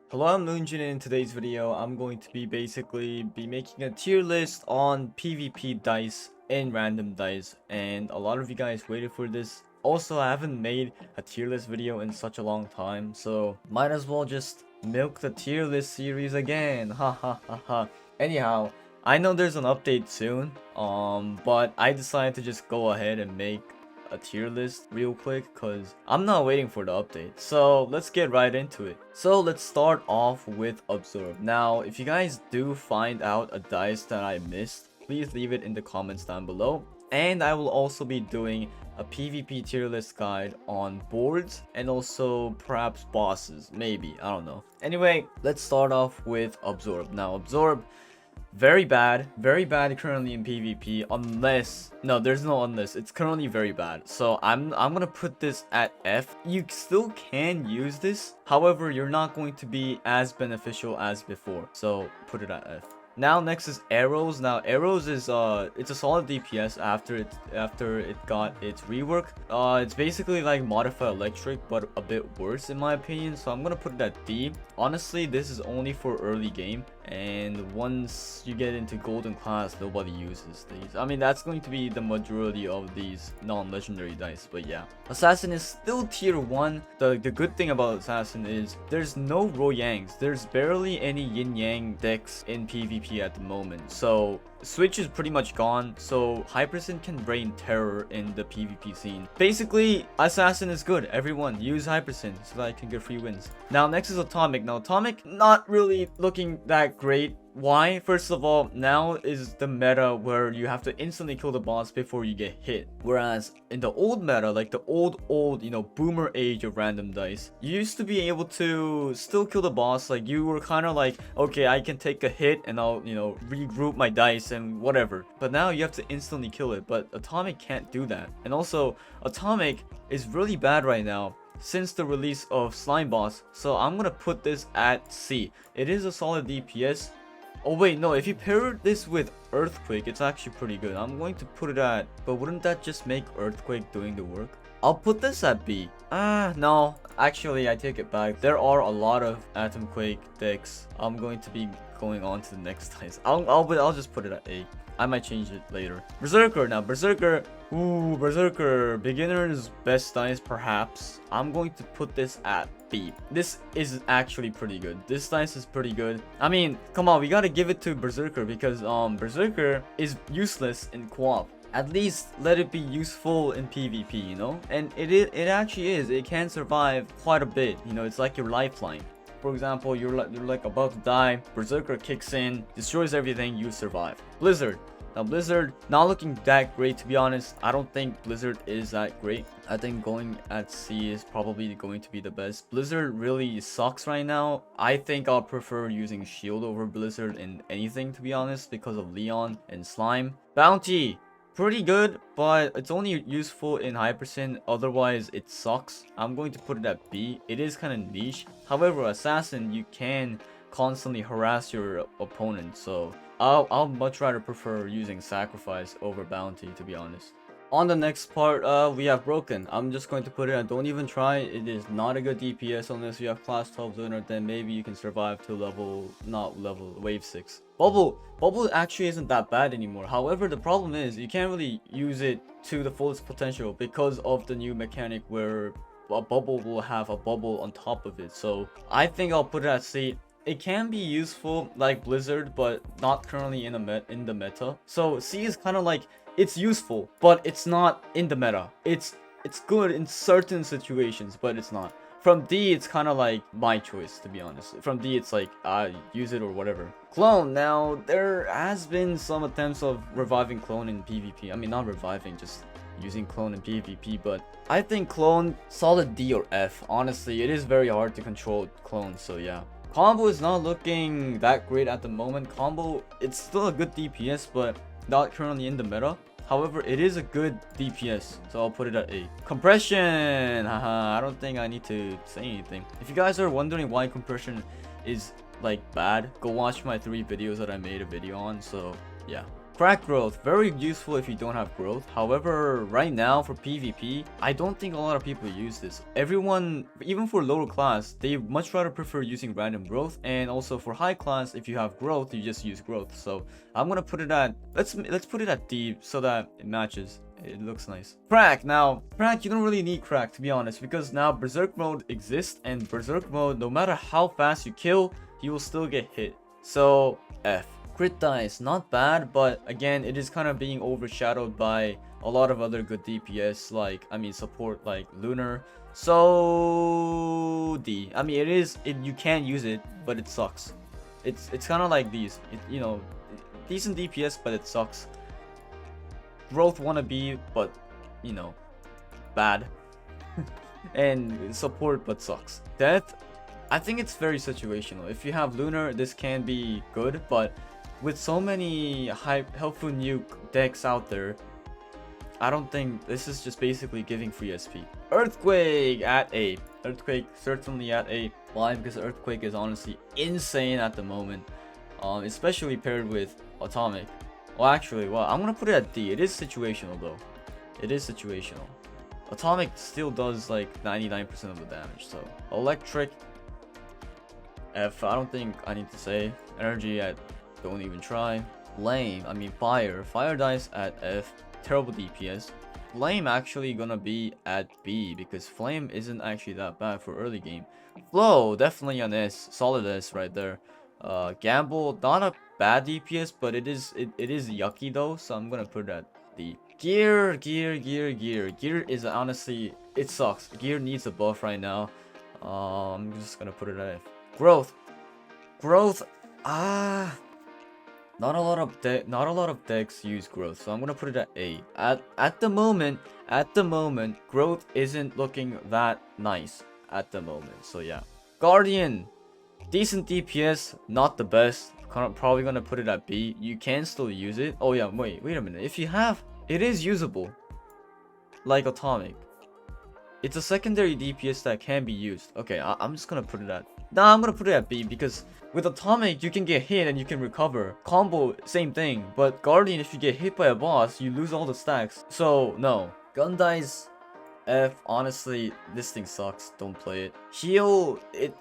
Hello, I'm LuNEJuNE. In today's video, I'm going to be making a tier list on PvP dice and random dice, and a lot of you guys waited for this. Also, I haven't made a tier list video in such a long time, so might as well just milk the tier list series again. Ha ha ha ha. Anyhow, I know there's an update soon, but I decided to just go ahead and make a tier list real quick because I'm not waiting for the update. So let's get right into it. So let's start off with Absorb. Now, if you guys do find out a dice that I missed, please leave it in the comments down below. And I will also be doing a PvP tier list guide on boards and also perhaps bosses, maybe, I don't know. Anyway, let's start off with Absorb. Now, Absorb, very bad currently in PvP, unless no, there's no unless. It's currently very bad, so I'm gonna put this at F. You still can use this, however you're not going to be as beneficial as before, so put it at F. Now next is Arrows. Now Arrows is it's a solid DPS after it got its rework. It's basically like modified electric but a bit worse in my opinion, so I'm gonna put it at D. Honestly, this is only for early game, and once you get into golden class, nobody uses these. I mean, that's going to be the majority of these non-legendary dice, but yeah. Assassin is still tier 1. The good thing about Assassin is there's no Royangs. There's barely any Yinyang decks in PvP at the moment, so Switch is pretty much gone, so Hypersyn can reign terror in the PvP scene. Basically, Assassin is good. Everyone use Hypersyn so that I can get free wins. Now next is Atomic. Now Atomic, not really looking that great. Why? First of all, now is the meta where you have to instantly kill the boss before you get hit. Whereas in the old meta, like the old, boomer age of random dice, you used to be able to still kill the boss. Like you were kind of like, okay, I can take a hit and I'll, regroup my dice and whatever. But now you have to instantly kill it. But Atomic can't do that. And also, Atomic is really bad right now since the release of Slime Boss. So I'm gonna put this at C. It is a solid DPS. Oh wait, no, if you pair this with Earthquake, it's actually pretty good. I'm going to put it at, but wouldn't that just make Earthquake doing the work? I'll put this at B. No, actually I take it back. There are a lot of Atom Quake decks. I'm going to be going on to the next dice. I'll just put it at A. I might change it later. Berserker. Now Berserker, Berserker, beginner's best dice perhaps. I'm going to put this at B. This is actually pretty good. This dice is pretty good. I mean, come on, we gotta give it to Berserker because Berserker is useless in co-op. At least let it be useful in PvP, you know? And it actually is. It can survive quite a bit. You know, it's like your lifeline. For example, you're like about to die, Berserker kicks in, destroys everything, you survive. Blizzard. Now Blizzard, not looking that great to be honest. I don't think Blizzard is that great. I think going at C is probably going to be the best. Blizzard really sucks right now. I think I'll prefer using Shield over Blizzard in anything to be honest because of Leon and Slime. Bounty. Pretty good, but it's only useful in Hypersyn, otherwise it sucks. I'm going to put it at B. It is kind of niche. However, Assassin, you can constantly harass your opponent, so I'll much rather prefer using Sacrifice over Bounty, to be honest. On the next part, we have Broken. I'm just going to put it at don't even try. It is not a good DPS unless you have class 12 Lunar, then maybe you can survive to wave 6. Bubble actually isn't that bad anymore. However, the problem is you can't really use it to the fullest potential because of the new mechanic where a bubble will have a bubble on top of it. So I think I'll put it at C. It can be useful like Blizzard, but not currently in the meta. So C is kind of like, it's useful, but it's not in the meta. It's good in certain situations, but it's not. From D, it's kind of like my choice, to be honest. From D, it's like, use it or whatever. Clone. Now, there has been some attempts of reviving Clone in PvP. I mean, not reviving, just using Clone in PvP, but I think Clone, solid D or F. Honestly, it is very hard to control Clone, so yeah. Combo is not looking that great at the moment. Combo, it's still a good DPS, but not currently in the meta. However, it is a good DPS, so I'll put it at A. Compression! Haha, I don't think I need to say anything. If you guys are wondering why compression is like bad, go watch my 3 videos that I made a video on, so yeah. Crack growth, very useful if you don't have growth. However, right now for PvP, I don't think a lot of people use this. Everyone, even for lower class, they much rather prefer using random growth. And also for high class, if you have growth, you just use growth. So I'm gonna put it at, let's put it at D so that it matches. It looks nice. Crack. Now, Crack, you don't really need Crack, to be honest, because now Berserk mode exists, and Berserk mode, no matter how fast you kill, you will still get hit. So, F. Crit dice, not bad, but again, it is kind of being overshadowed by a lot of other good DPS, like, support like Lunar. So, D. You can use it, but it sucks. It's kind of like these, decent DPS, but it sucks. Growth wannabe, but, bad. And support, but sucks. Death, I think it's very situational. If you have Lunar, this can be good, but with so many helpful nuke decks out there, I don't think this is just basically giving free SP. Earthquake at A. Earthquake certainly at A. Why? Because Earthquake is honestly insane at the moment, especially paired with Atomic. Well, actually, I'm gonna put it at D. It is situational though. It is situational. Atomic still does like 99% of the damage. So Electric, F. I don't think I need to say. Energy at, don't even try. Flame, Fire. Fire dice at F. Terrible DPS. Flame actually gonna be at B because Flame isn't actually that bad for early game. Flow, definitely an S. Solid S right there. Gamble, not a bad DPS, but it is yucky though, so I'm gonna put it at D. Gear. Gear is honestly, it sucks. Gear needs a buff right now. I'm just gonna put it at F. Growth, not a lot of decks use growth, so I'm gonna put it at A. At the moment, growth isn't looking that nice at the moment. So yeah. Guardian, decent DPS, not the best. Probably gonna put it at B. You can still use it. Oh yeah, wait a minute. If you have, it is usable. Like Atomic. It's a secondary DPS that can be used. Okay, I'm just gonna put it at, I'm gonna put it at B because with Atomic, you can get hit and you can recover. Combo, same thing. But Guardian, if you get hit by a boss, you lose all the stacks. So, no. Gun dice, F. Honestly, this thing sucks. Don't play it. Heal, it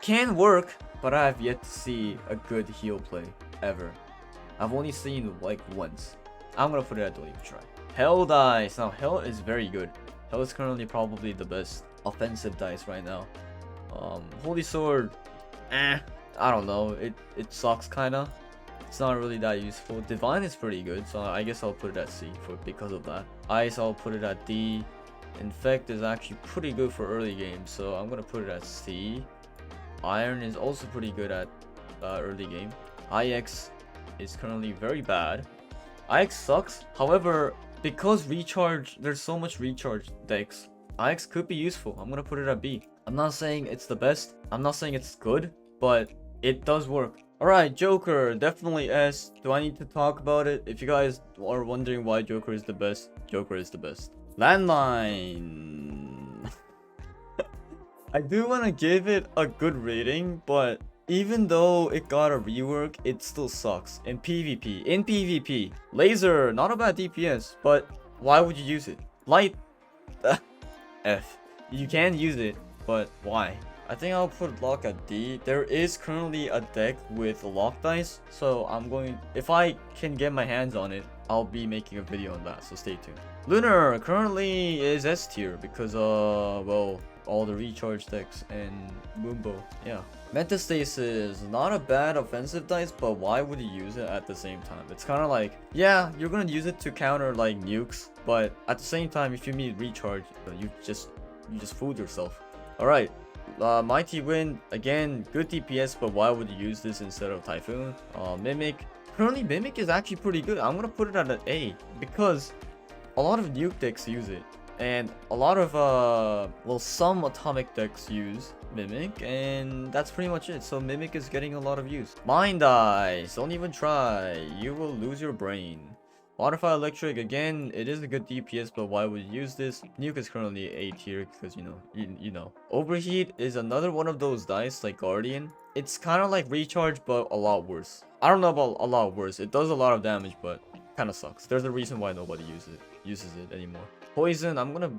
can work, but I have yet to see a good heal play, ever. I've only seen like once. I'm gonna put it at don't even try. Hell dice. Now, Hell is very good. Hell is currently probably the best offensive dice right now. Holy Sword, I don't know. It sucks kinda. It's not really that useful. Divine is pretty good, so I guess I'll put it at C because of that. Ice, I'll put it at D. Infect is actually pretty good for early game, so I'm gonna put it at C. Iron is also pretty good at early game. IX is currently very bad. IX sucks. However, because recharge, there's so much recharge decks, IX could be useful. I'm gonna put it at B. I'm not saying it's the best. I'm not saying it's good, but it does work. Alright, Joker, definitely S. Do I need to talk about it? If you guys are wondering why Joker is the best, Joker is the best. Landmine. I do want to give it a good rating, but even though it got a rework, it still sucks in PvP. In PvP, Laser, not a bad DPS, but why would you use it? Light, F. You can use it, but why? I think I'll put Lock at D. There is currently a deck with Lock dice, so if I can get my hands on it, I'll be making a video on that, so stay tuned. Lunar currently is S tier because well, all the recharge decks and Mumbo. Yeah. Metastasis, not a bad offensive dice, but why would you use it at the same time? It's kind of like, yeah, you're gonna use it to counter like nukes, but at the same time, if you need recharge, you just fooled yourself. All right. Mighty Wind, again, good DPS, but why would you use this instead of Typhoon? Mimic, currently Mimic is actually pretty good. I'm gonna put it at an A because a lot of nuke decks use it, and a lot of well, some Atomic decks use Mimic, and that's pretty much it. So Mimic is getting a lot of use. Mind Eyes, don't even try, you will lose your brain. Modify Electric, again, it is a good DPS, but why would you use this? Nuke is currently A tier because, you know. Overheat is another one of those dice, like Guardian. It's kind of like Recharge, but a lot worse. I don't know about a lot worse. It does a lot of damage, but kind of sucks. There's a reason why nobody uses it anymore. Poison, I'm gonna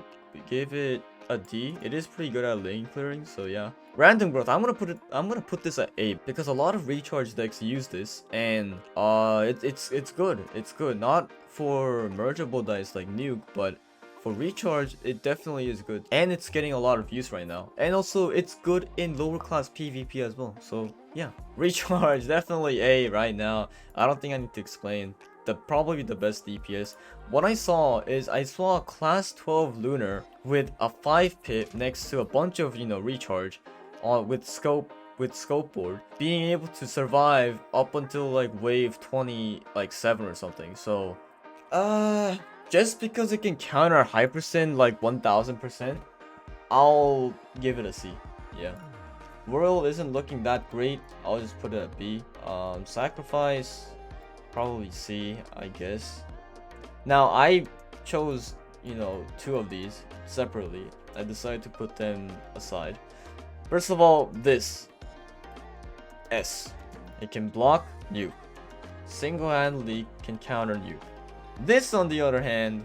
give it a D. It is pretty good at lane clearing, so yeah. Random growth, I'm gonna put this at A because a lot of recharge decks use this, and it's good. It's good. Not for mergeable dice like Nuke, but for recharge, it definitely is good. And it's getting a lot of use right now. And also, it's good in lower class PvP as well. So yeah, recharge, definitely A right now. I don't think I need to explain. Probably the best DPS. What I saw is I saw a class 12 Lunar with a 5 pip next to a bunch of, recharge with scope board, being able to survive up until like wave 20 like 7 or something. So just because it can counter Hypersyn like 1000%, I'll give it a C. Yeah. World isn't looking that great. I'll just put it at B. Sacrifice, probably C, I guess. Now I chose, 2 of these separately. I decided to put them aside. First of all, this S. It can block Nuke. Single-handedly can counter Nuke. This, on the other hand,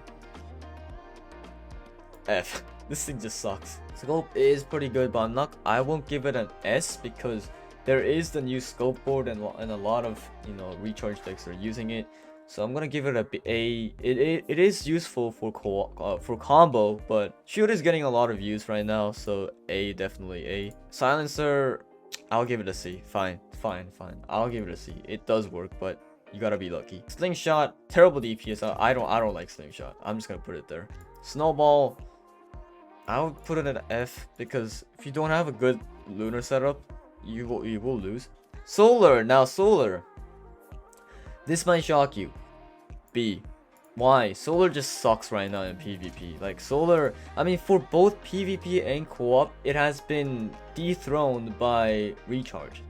F. This thing just sucks. Scope is pretty good, but I won't give it an S because there is the new scope board and a lot of recharge decks are using it. So I'm gonna give it a. It is useful for for combo, but shield is getting a lot of use right now. So A, definitely A. Silencer, I'll give it a C. Fine. I'll give it a C. It does work, but you gotta be lucky. Sling Shot, terrible DPS. I don't like Sling Shot. I'm just gonna put it there. Snowball, I would put it at F because if you don't have a good Lunar setup, you will lose. Solar, now Solar. This might shock you. B. Why? Solar just sucks right now in PvP. Like Solar, I mean for both PvP and co-op, it has been dethroned by Recharge.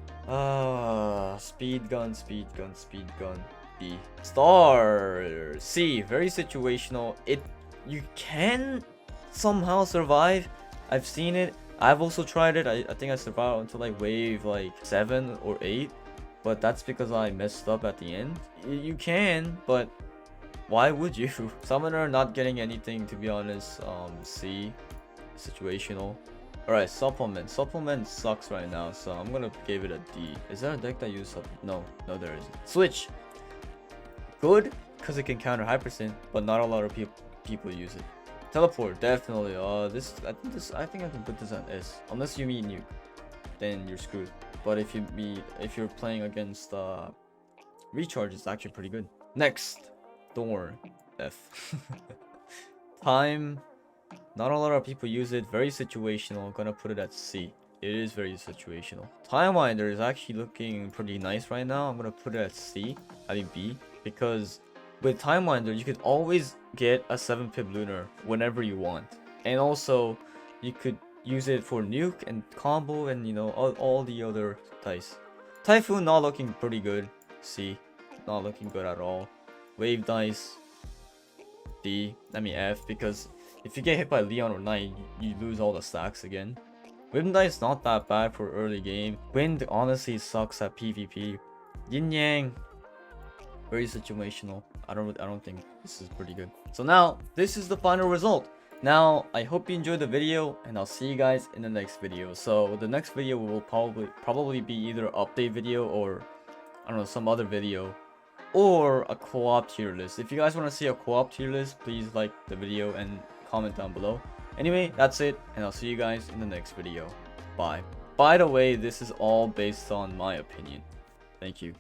Speedgun. B. Star. C. Very situational. You can somehow survive. I've seen it. I've also tried it. I think I survived until like wave like 7 or 8. But that's because I messed up at the end. You can, but why would you? Summoner not getting anything, to be honest. C. Situational. Alright, Supplement. Supplement sucks right now, so I'm gonna give it a D. Is there a deck that uses Supplement? No there isn't. Switch. Good, because it can counter Hypersyn, but not a lot of people use it. Teleport, definitely. I think I can put this on S. Unless you meet Nuke, then you're screwed. But if you're playing against Recharge, it's actually pretty good. Next, Thorn, F. Time, not a lot of people use it. Very situational. I'm gonna put it at C. It is very situational. Timewinder is actually looking pretty nice right now. I'm gonna put it at C. I mean B, because with Timewinder, you could always get a 7-pip Lunar whenever you want. And also, you could use it for Nuke and combo and, all the other dice. Typhoon not looking pretty good. C. Not looking good at all. Wave dice. D. I mean F, because if you get hit by Leon or Knight, you lose all the stacks again. Whim dice not that bad for early game. Wind honestly sucks at PvP. Yinyang, very situational. I don't think this is pretty good. So now this is the final result. Now I hope you enjoyed the video, and I'll see you guys in the next video. So the next video will probably be either an update video or I don't know, some other video, or a co-op tier list. If you guys want to see a co-op tier list, please like the video and comment down below. Anyway, that's it, and I'll see you guys in the next video. Bye. By the way, this is all based on my opinion. Thank you.